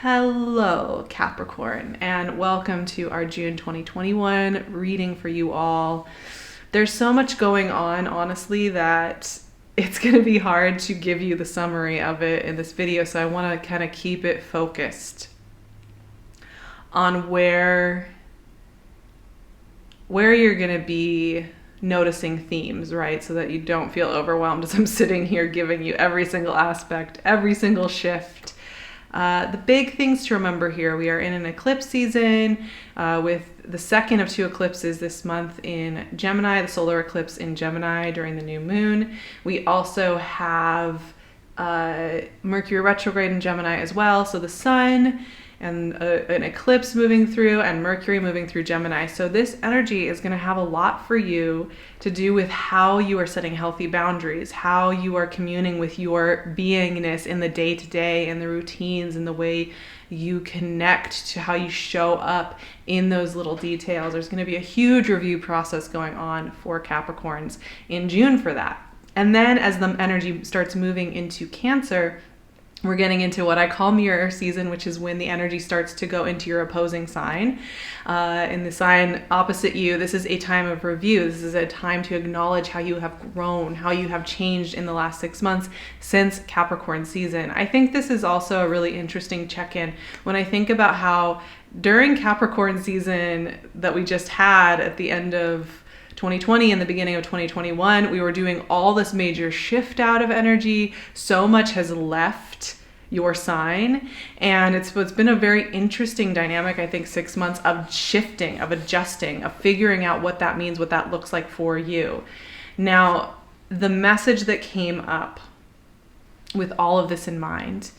Hello, Capricorn, and welcome to our June 2021 reading for you all. There's so much going on, honestly, that it's going to be hard to give you the summary of it in this video, so I want to kind of keep it focused on where you're going to be noticing themes, right? So that you don't feel overwhelmed as I'm sitting here giving you every single aspect, every single shift. The big things to remember here, we are in an eclipse season with the second of two eclipses this month in Gemini, the solar eclipse in Gemini during the new moon. We also have Mercury retrograde in Gemini as well. So the sun and an eclipse moving through and Mercury moving through Gemini. So this energy is going to have a lot for you to do with how you are setting healthy boundaries, how you are communing with your beingness in the day-to-day and the routines and the way you connect to how you show up in those little details. There's going to be a huge review process going on for Capricorns in June for that. And then as the energy starts moving into Cancer, we're getting into what I call mirror season, which is when the energy starts to go into your opposing sign. In the sign opposite you, this is a time of review. This is a time to acknowledge how you have grown, how you have changed in the last 6 months since Capricorn season. I think this is also a really interesting check-in when I think about how during Capricorn season that we just had at the end of 2020 and the beginning of 2021, we were doing all this major shift out of energy. So much has left your sign, and it's been a very interesting dynamic, I think, 6 months of shifting, of adjusting, of figuring out what that means, what that looks like for you. Now, the message that came up with all of this in mind,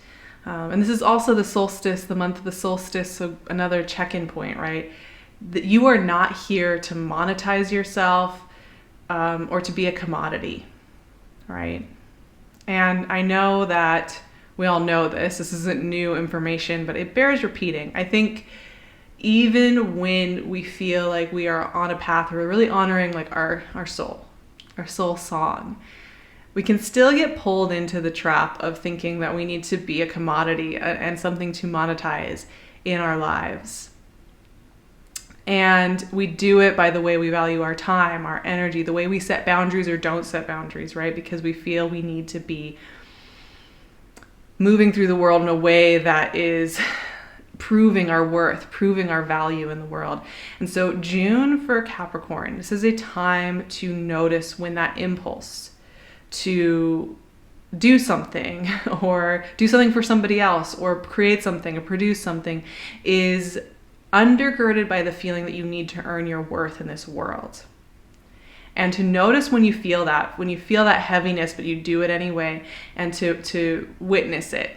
and this is also the solstice, the month of the solstice, so another check-in point, right? That you are not here to monetize yourself or to be a commodity, right? And I know that we all know this isn't new information, but it bears repeating. I think even when we feel like we are on a path, we're really honoring like our soul song, we can still get pulled into the trap of thinking that we need to be a commodity and something to monetize in our lives. And we do it by the way we value our time, our energy, the way we set boundaries or don't set boundaries, right? Because we feel we need to be moving through the world in a way that is proving our worth, proving our value in the world. And so June for Capricorn, this is a time to notice when that impulse to do something or do something for somebody else or create something or produce something is undergirded by the feeling that you need to earn your worth in this world. And to notice when you feel that heaviness, but you do it anyway, and to witness it.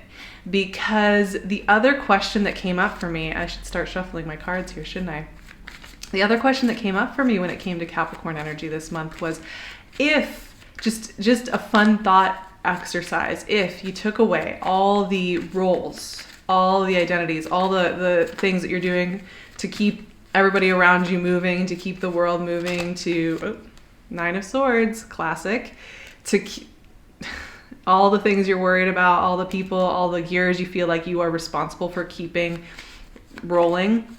Because the other question that came up for me, I should start shuffling my cards here, shouldn't I? The other question that came up for me when it came to Capricorn energy this month was, if, just a fun thought exercise, if you took away all the roles, all the identities, all the things that you're doing to keep everybody around you moving, to keep the world moving, to Nine of Swords, classic, to keep all the things you're worried about, all the people, all the gears you feel like you are responsible for keeping rolling.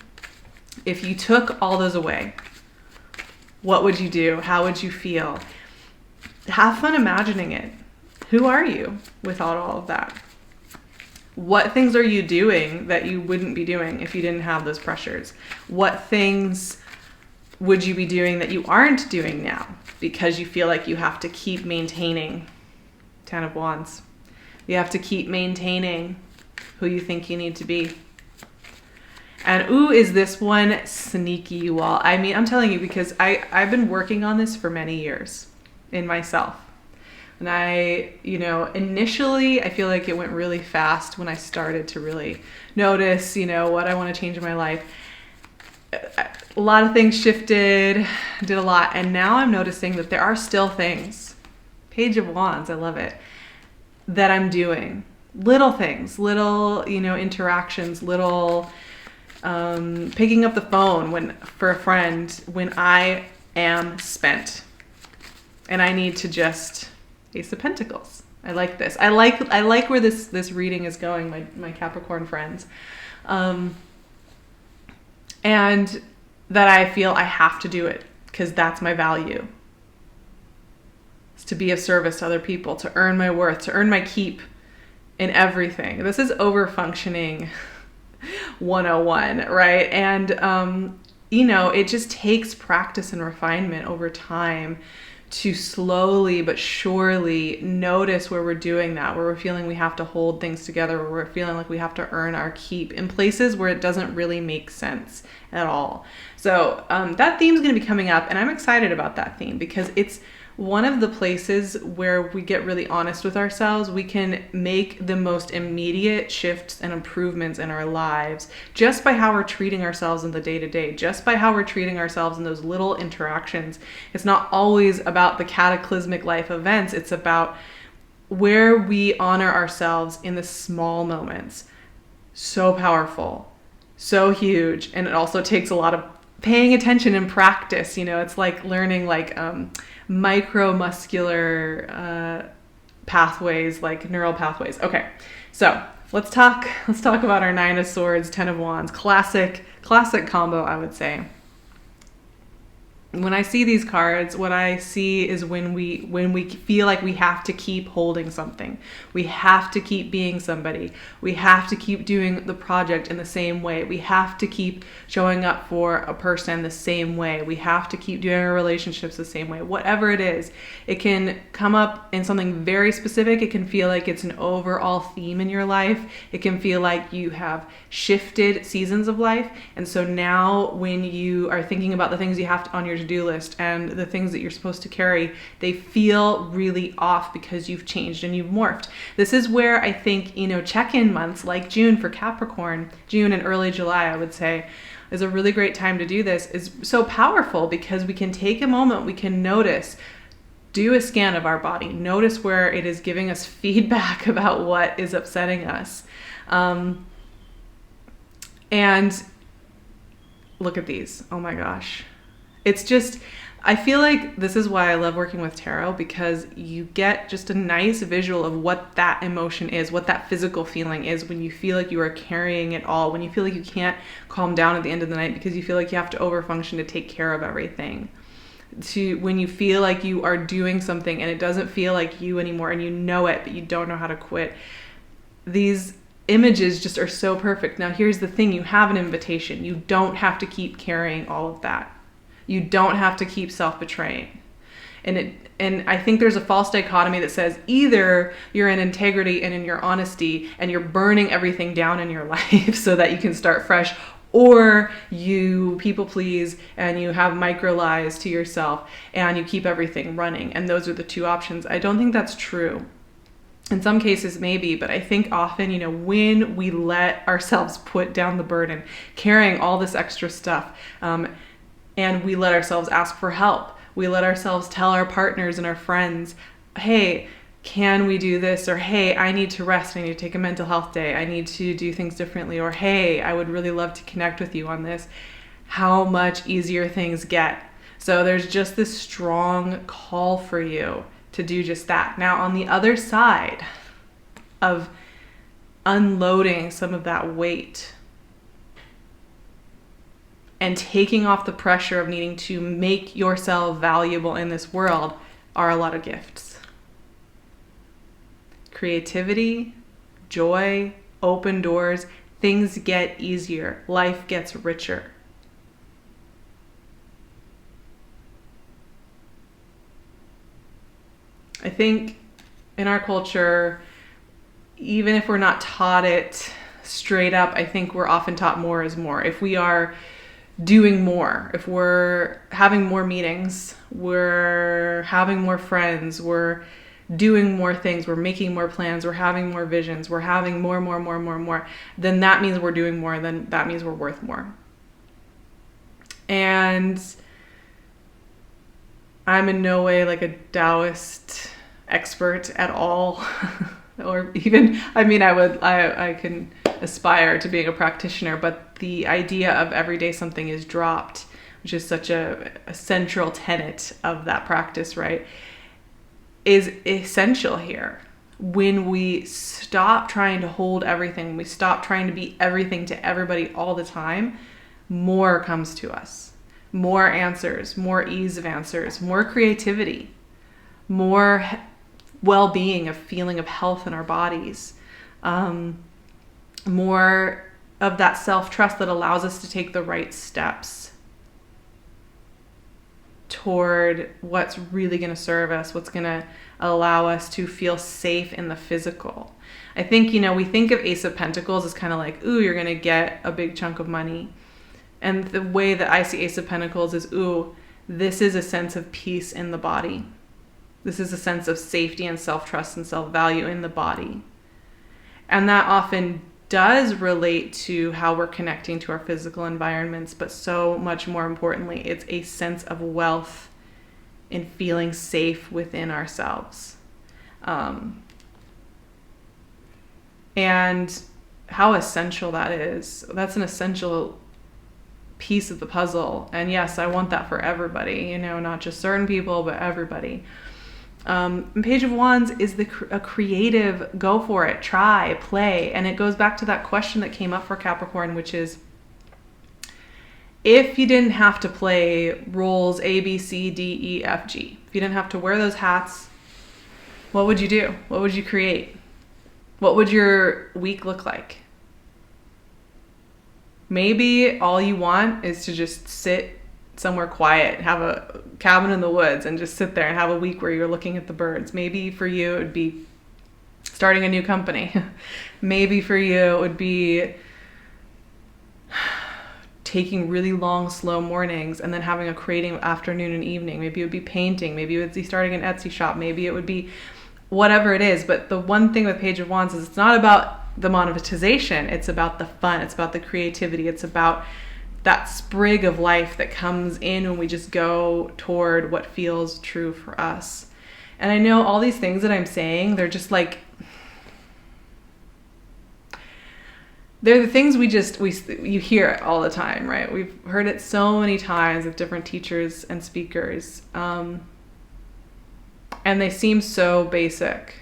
If you took all those away, what would you do? How would you feel? Have fun imagining it. Who are you without all of that? What things are you doing that you wouldn't be doing if you didn't have those pressures? What things would you be doing that you aren't doing now because you feel like you have to keep maintaining? 10 of Wands. You have to keep maintaining who you think you need to be. And ooh, is this one sneaky, you all. I mean, I'm telling you, because I've been working on this for many years in myself. And initially I feel like it went really fast when I started to really notice, what I want to change in my life. A lot of things shifted, did a lot. And now I'm noticing that there are still things, Page of Wands, I love it, that I'm doing. Little things, little, interactions, little picking up the phone for a friend when I am spent. And I need to just, Ace of Pentacles, I like this. I like where this reading is going, my Capricorn friends. And that I feel I have to do it because that's my value. It's to be of service to other people, to earn my worth, to earn my keep in everything. This is over-functioning 101, right? And, it just takes practice and refinement over time to slowly but surely notice where we're doing that, where we're feeling we have to hold things together, where we're feeling like we have to earn our keep in places where it doesn't really make sense at all. So that theme is going to be coming up, and I'm excited about that theme because it's one of the places where we get really honest with ourselves. We can make the most immediate shifts and improvements in our lives just by how we're treating ourselves in the day-to-day, just by how we're treating ourselves in those little interactions. It's not always about the cataclysmic life events. It's about where we honor ourselves in the small moments. So powerful, so huge. And it also takes a lot of paying attention and practice. It's like learning micromuscular pathways, like neural pathways. Okay, so let's talk about our Nine of Swords, Ten of Wands. Classic combo, I would say. When I see these cards, what I see is when we feel like we have to keep holding something, we have to keep being somebody, we have to keep doing the project in the same way, we have to keep showing up for a person the same way, we have to keep doing our relationships the same way. Whatever it is, it can come up in something very specific. It can feel like it's an overall theme in your life. It can feel like you have shifted seasons of life, and so now when you are thinking about the things you have on your to-do list and the things that you're supposed to carry, they feel really off because you've changed and you've morphed. This is where I think, check-in months like June for Capricorn, June and early July, I would say, is a really great time to do this. Is so powerful because we can take a moment, we can notice, do a scan of our body, notice where it is giving us feedback about what is upsetting us. And look at these. Oh my gosh. It's just, I feel like this is why I love working with tarot, because you get just a nice visual of what that emotion is, what that physical feeling is when you feel like you are carrying it all, when you feel like you can't calm down at the end of the night because you feel like you have to overfunction to take care of everything. When you feel like you are doing something and it doesn't feel like you anymore and you know it, but you don't know how to quit. These images just are so perfect. Now, here's the thing. You have an invitation. You don't have to keep carrying all of that. You don't have to keep self-betraying. And I think there's a false dichotomy that says either you're in integrity and in your honesty and you're burning everything down in your life so that you can start fresh, or you people please and you have micro lies to yourself and you keep everything running. And those are the two options. I don't think that's true. In some cases, maybe, but I think often, when we let ourselves put down the burden, carrying all this extra stuff, and we let ourselves ask for help, we let ourselves tell our partners and our friends, hey, can we do this? Or, hey, I need to rest. I need to take a mental health day. I need to do things differently. Or, hey, I would really love to connect with you on this. How much easier things get. So there's just this strong call for you to do just that. Now, on the other side of unloading some of that weight and taking off the pressure of needing to make yourself valuable in this world are a lot of gifts. Creativity, joy, open doors, things get easier, life gets richer. I think in our culture, even if we're not taught it straight up, I think we're often taught more is more. If we are doing more, if we're having more meetings, we're having more friends, we're doing more things, we're making more plans, we're having more visions, we're having more, then that means we're doing more, then that means we're worth more. And I'm in no way like a Taoist expert at all. Or even, I can aspire to being a practitioner, but the idea of every day something is dropped, which is such a central tenet of that practice, right, is essential here. when we stop trying to hold everything, when we stop trying to be everything to everybody all the time, more comes to us. More answers, more ease of answers, more creativity, more well-being, a feeling of health in our bodies, more of that self-trust that allows us to take the right steps toward what's really going to serve us, what's going to allow us to feel safe in the physical. I think, we think of Ace of Pentacles as kind of like, ooh, you're going to get a big chunk of money. And the way that I see Ace of Pentacles is, ooh, this is a sense of peace in the body. This is a sense of safety and self-trust and self-value in the body. And that often does relate to how we're connecting to our physical environments, but so much more importantly, it's a sense of wealth in feeling safe within ourselves. And how essential that is. That's an essential piece of the puzzle. And yes, I want that for everybody, not just certain people, but everybody. Page of Wands is a creative, go for it, try, play. And it goes back to that question that came up for Capricorn, which is, if you didn't have to play roles A, B, C, D, E, F, G, if you didn't have to wear those hats, what would you do? What would you create? What would your week look like? Maybe all you want is to just sit somewhere quiet, have a cabin in the woods and just sit there and have a week where you're looking at the birds. Maybe for you it would be starting a new company. Maybe for you it would be taking really long, slow mornings and then having a creative afternoon and evening. Maybe it would be painting. Maybe it would be starting an Etsy shop. Maybe it would be whatever it is. But the one thing with Page of Wands is it's not about the monetization. It's about the fun. It's about the creativity. It's about that sprig of life that comes in when we just go toward what feels true for us. And I know all these things that I'm saying, they're just like, they're the things you hear it all the time, right? We've heard it so many times with different teachers and speakers. And they seem so basic.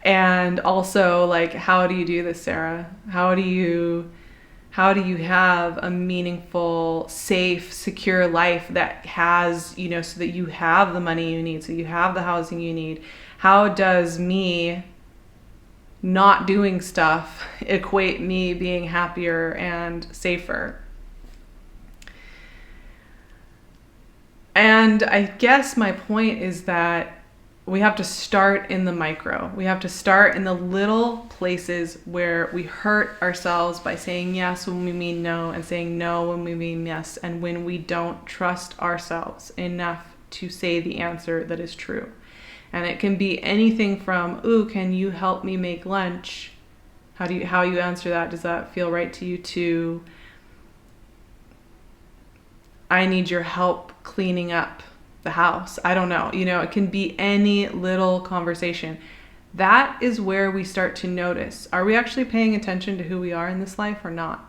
And also, like, how do you do this, Sarah? How do you have a meaningful, safe, secure life that has, so that you have the money you need, so you have the housing you need? How does me not doing stuff equate me being happier and safer? And I guess my point is that we have to start in the micro. We have to start in the little places where we hurt ourselves by saying yes when we mean no and saying no when we mean yes, and when we don't trust ourselves enough to say the answer that is true. And it can be anything from, ooh, can you help me make lunch? How you answer that? Does that feel right to you? To, I need your help cleaning up the house. I don't know. It can be any little conversation. That is where we start to notice, are we actually paying attention to who we are in this life or not?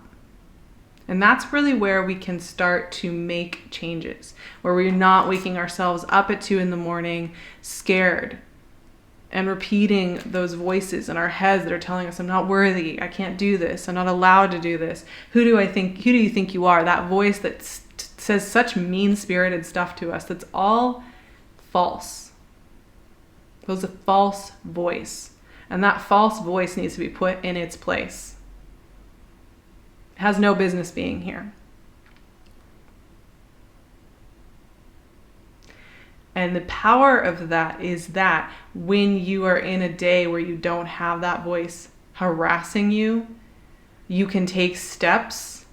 And that's really where we can start to make changes, where we're not waking ourselves up at 2 a.m, scared, and repeating those voices in our heads that are telling us, I'm not worthy, I can't do this, I'm not allowed to do this. Who do you think you are? That voice that says such mean-spirited stuff to us, that's all false. It was a false voice. And that false voice needs to be put in its place. It has no business being here. And the power of that is that when you are in a day where you don't have that voice harassing you, you can take steps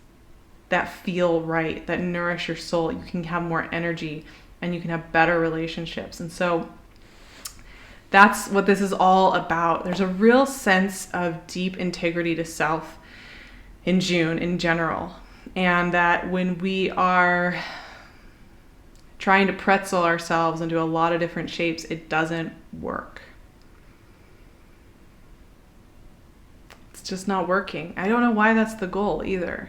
that feel right, that nourish your soul. You can have more energy and you can have better relationships. And so that's what this is all about. There's a real sense of deep integrity to self in June in general. And that when we are trying to pretzel ourselves into a lot of different shapes, it doesn't work. It's just not working. I don't know why that's the goal either.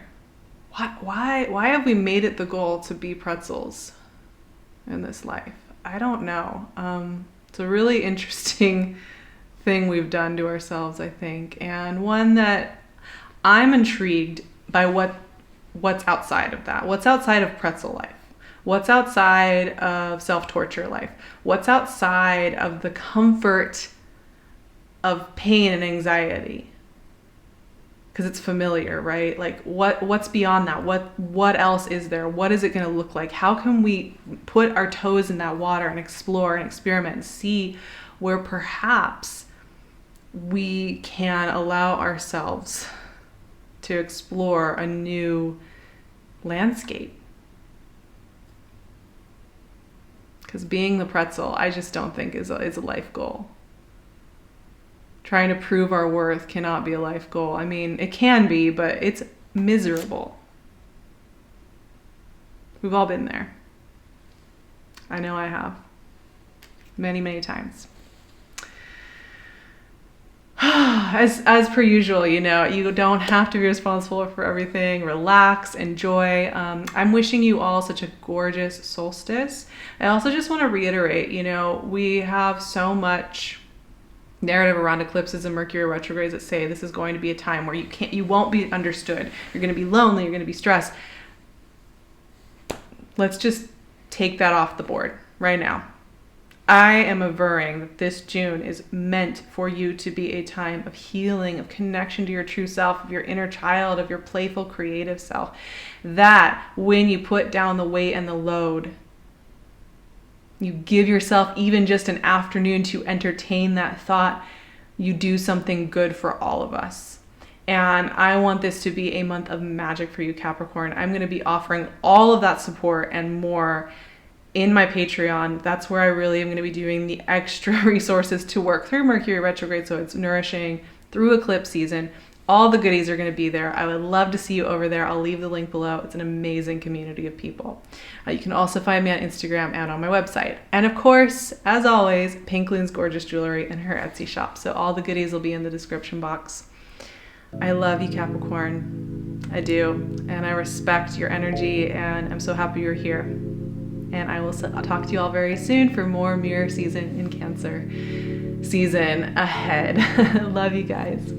Why have we made it the goal to be pretzels in this life? I don't know. It's a really interesting thing we've done to ourselves, I think, and one that I'm intrigued by what's outside of that. What's outside of pretzel life? What's outside of self-torture life? What's outside of the comfort of pain and anxiety? Because it's familiar, right? Like what's beyond that? What else is there? What is it going to look like? How can we put our toes in that water and explore and experiment and see where perhaps we can allow ourselves to explore a new landscape? Because being the pretzel, I just don't think is a life goal. Trying to prove our worth cannot be a life goal. I mean, it can be, but it's miserable. We've all been there. I know I have. Many, many times. As per usual, you know, you don't have to be responsible for everything. Relax, enjoy. I'm wishing you all such a gorgeous solstice. I also just want to reiterate, you know, we have so much narrative around eclipses and Mercury retrogrades that say this is going to be a time where you won't be understood. You're going to be lonely. You're going to be stressed. Let's just take that off the board right now. I am averring that this June is meant for you to be a time of healing, of connection to your true self, of your inner child, of your playful, creative self. That when you put down the weight and the load, you give yourself even just an afternoon to entertain that thought, you do something good for all of us. And I want this to be a month of magic for you, Capricorn. I'm going to be offering all of that support and more in my Patreon. That's where I really am going to be doing the extra resources to work through Mercury retrograde, so it's nourishing through eclipse season. All the goodies are going to be there. I would love to see you over there. I'll leave the link below. It's an amazing community of people. You can also find me on Instagram and on my website. And of course, as always, PinkLune's gorgeous jewelry and her Etsy shop. So all the goodies will be in the description box. I love you, Capricorn. I do. And I respect your energy, and I'm so happy you're here. And I'll talk to you all very soon for more mirror season in Cancer season ahead. Love you guys.